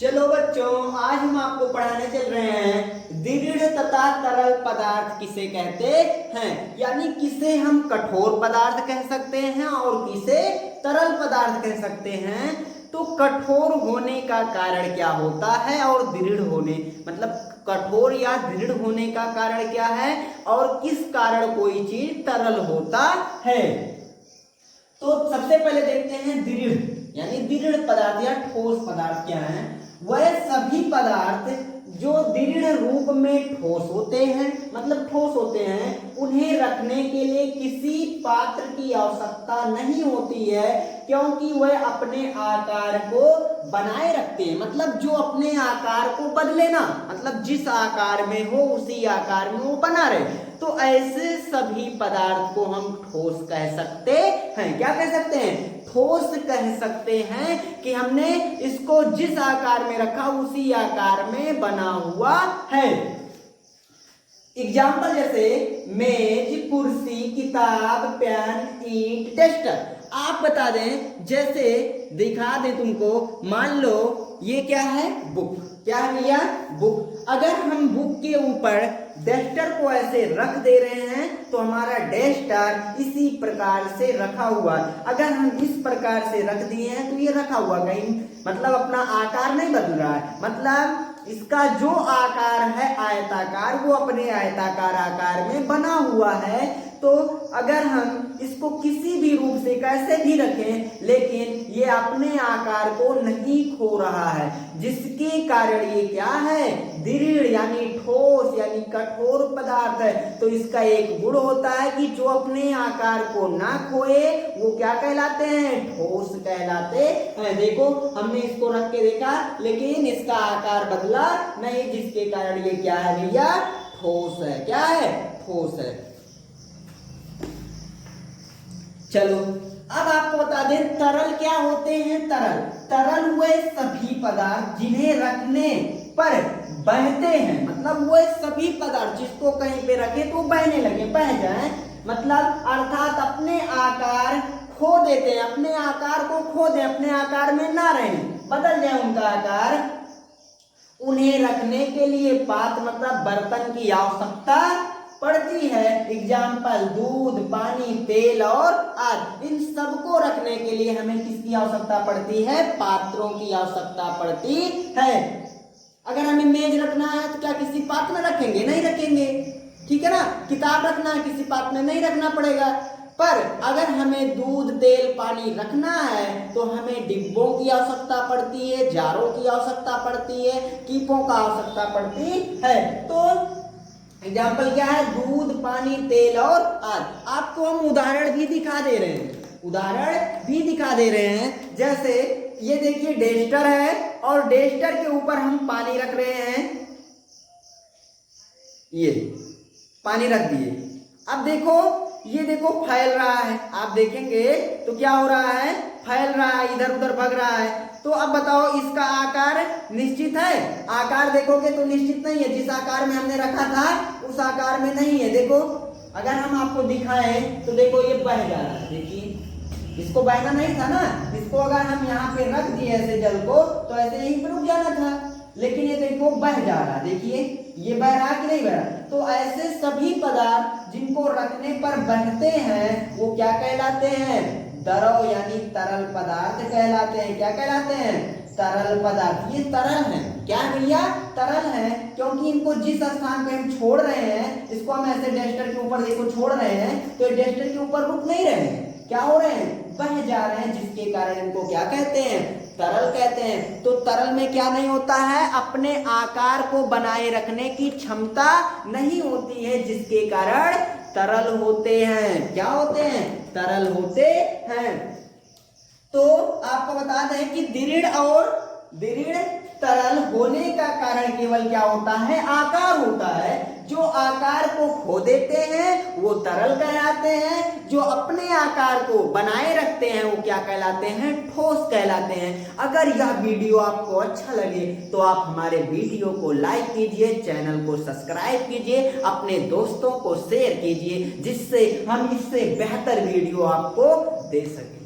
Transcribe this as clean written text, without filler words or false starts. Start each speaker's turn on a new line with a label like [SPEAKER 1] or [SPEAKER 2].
[SPEAKER 1] चलो बच्चों, आज हम आपको पढ़ाने चल रहे हैं दृढ़ तथा तरल पदार्थ किसे कहते हैं, यानी किसे हम कठोर पदार्थ कह सकते हैं और किसे तरल पदार्थ कह सकते हैं। तो कठोर होने का कारण क्या होता है और दृढ़ होने मतलब कठोर या दृढ़ होने का कारण क्या है और किस कारण कोई चीज तरल होता है। तो सबसे पहले देखते हैं दृढ़, यानी दृढ़ पदार्थ या ठोस पदार्थ क्या है। वह सभी पदार्थ जो दृढ़ रूप में ठोस होते हैं, मतलब ठोस होते हैं, उन्हें रखने के लिए किसी पात्र की आवश्यकता नहीं होती है, क्योंकि वह अपने आकार को बनाए रखते हैं। मतलब जो अपने आकार को बदले ना, मतलब जिस आकार में हो उसी आकार में वो बना रहे। तो ऐसे सभी पदार्थ को हम ठोस कह सकते हैं। क्या कह सकते हैं? ठोस कह सकते हैं कि हमने इसको जिस आकार में रखा उसी आकार में बना हुआ है। एग्जाम्पल जैसे मेज, कुर्सी, किताब, पेन, ईंट, टेस्टर। आप बता दें, जैसे दिखा दें तुमको, मान लो ये क्या है? बुक। क्या है भैया? बुक। अगर हम बुक के ऊपर डस्टर को ऐसे रख दे रहे हैं तो हमारा डस्टर इसी प्रकार से रखा हुआ। अगर हम इस प्रकार से रख दिए हैं तो ये रखा हुआ, कहीं मतलब अपना आकार नहीं बदल रहा है। मतलब इसका जो आकार है आयताकार, वो अपने आयताकार आकार में बना हुआ है। तो अगर हम इसको किसी भी रूप से कैसे भी रखें, लेकिन ये अपने आकार को नहीं खो रहा है, जिसके कारण ये क्या है? दृढ़ यानी ठोस यानी कठोर पदार्थ है। तो इसका एक गुण होता है कि जो अपने आकार को ना खोए वो क्या कहलाते हैं? ठोस कहलाते हैं। देखो, हमने इसको रख के देखा लेकिन इसका आकार बदला नहीं, जिसके कारण ये क्या है भैया? ठोस है। क्या है? ठोस है। चलो अब आपको बता दें तरल क्या होते हैं। तरल वे सभी पदार्थ जिन्हें रखने पर बहते हैं, मतलब वो सभी पदार्थ जिसको कहीं पे रखे तो बहने लगे, बह जाएं, मतलब अर्थात अपने आकार खो देते हैं, अपने आकार को खो दें, अपने आकार में ना रहें, बदल जाए उनका आकार। उन्हें रखने के लिए पात्र मतलब बर्तन की आवश्यकता पड़ती है। एग्जाम्पल दूध, पानी, तेल और आदि। इन सबको रखने के लिए हमें किसकी आवश्यकता पड़ती है? पात्रों की आवश्यकता पड़ती है। अगर हमें मेज रखना है तो क्या किसी पात्र में रखेंगे? नहीं रखेंगे, ठीक है ना। किताब रखना है, किसी पात्र में नहीं रखना पड़ेगा। पर अगर हमें दूध, तेल, पानी रखना है तो हमें डिब्बों की आवश्यकता पड़ती है, जारों की आवश्यकता पड़ती है, कीपों का आवश्यकता पड़ती है। तो एग्जाम्पल क्या है? दूध, पानी, तेल और आदि। आपको हम उदाहरण भी दिखा दे रहे हैं, जैसे ये देखिए डेस्टर है और डेस्टर के ऊपर हम पानी रख रहे हैं, ये पानी रख दिए। अब देखो, ये देखो फैल रहा है, आप देखेंगे तो क्या हो रहा है? फैल रहा है, इधर उधर भग रहा है। तो अब बताओ इसका आकार निश्चित है? आकार देखोगे तो निश्चित नहीं है, जिस आकार में हमने रखा था उस आकार में नहीं है। देखो, अगर हम आपको दिखाएं तो देखो ये बह जा रहा है। देखिए, इसको बहना नहीं था ना, इसको अगर हम यहाँ पे रख दिए ऐसे जल को तो ऐसे यहीं पर रुक जाना था, लेकिन ये देखो बह जा रहा है। देखिए ये बह रहा कि नहीं बह रहा? तो ऐसे सभी पदार्थ जिनको रखने पर बहते हैं वो क्या कहलाते हैं? द्रव यानी तरल पदार्थ कहलाते हैं। क्या कहलाते हैं? तरल पदार्थ। ये तरल है। क्या भैया? तरल है, क्योंकि इनको जिस स्थान पे हम छोड़ रहे हैं, इसको हम ऐसे डस्टर के ऊपर देखो छोड़ रहे हैं तो डस्टर के ऊपर रुक नहीं रहे हैं, क्या हो रहे हैं? बह जा रहे हैं, जिसके कारण इनको क्या कहते हैं? तरल कहते हैं। तो तरल में क्या नहीं होता है? अपने आकार को बनाए रखने की क्षमता नहीं होती है, जिसके कारण तरल होते हैं। क्या होते हैं? तरल होते हैं। तो आपको बता दें कि दृढ़ तरल होने का कारण केवल क्या होता है? आकार होता है। जो आकार को खो देते हैं वो तरल कहलाते हैं, जो अपने आकार को बनाए रखते हैं वो क्या कहलाते हैं? ठोस कहलाते हैं। अगर यह वीडियो आपको अच्छा लगे तो आप हमारे वीडियो को लाइक कीजिए, चैनल को सब्सक्राइब कीजिए, अपने दोस्तों को शेयर कीजिए, जिससे हम इससे बेहतर वीडियो आपको दे सकें।